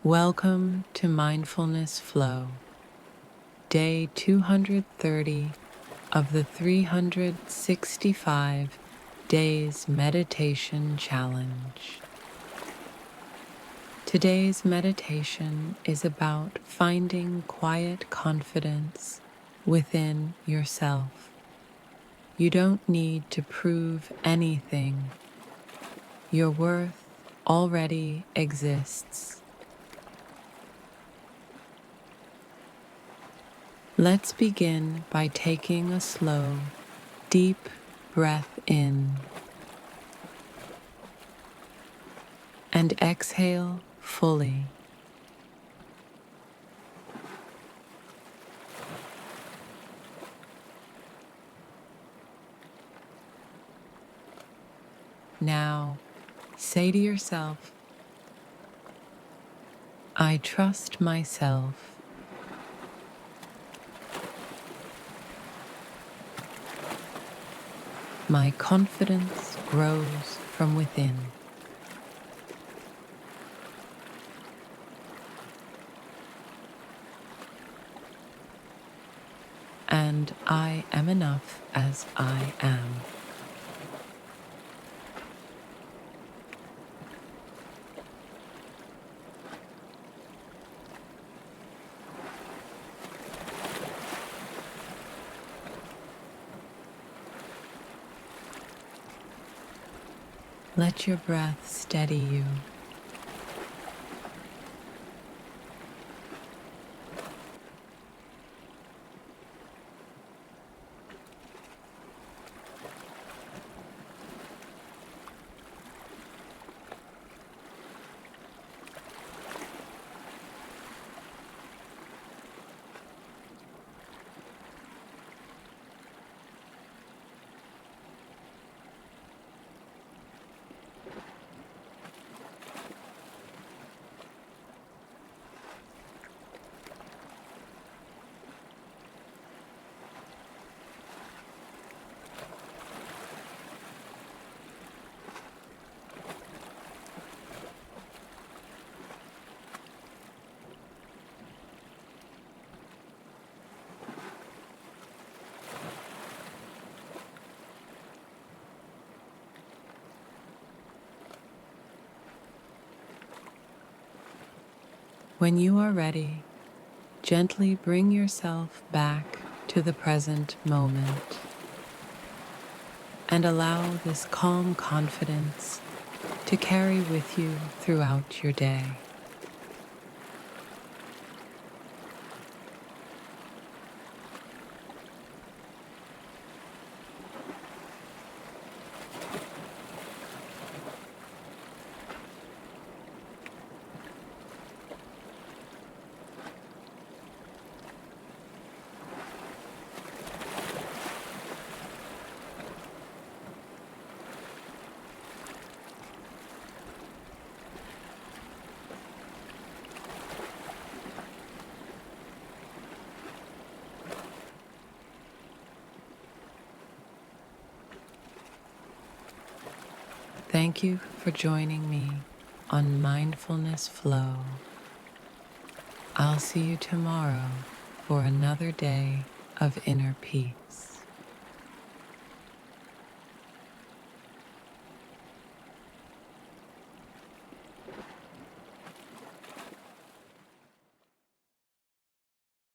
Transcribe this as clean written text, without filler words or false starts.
Welcome to Mindfulness Flow, day 230 of the 365 Days Meditation Challenge. Today's meditation is about finding quiet confidence within yourself. You don't need to prove anything. Your worth already exists. Let's begin by taking a slow, deep breath in and exhale fully. Now, say to yourself, I trust myself. My confidence grows from within. And I am enough as I am. Let your breath steady you. When you are ready, gently bring yourself back to the present moment and allow this calm confidence to carry with you throughout your day. Thank you for joining me on Mindfulness Flow. I'll see you tomorrow for another day of inner peace.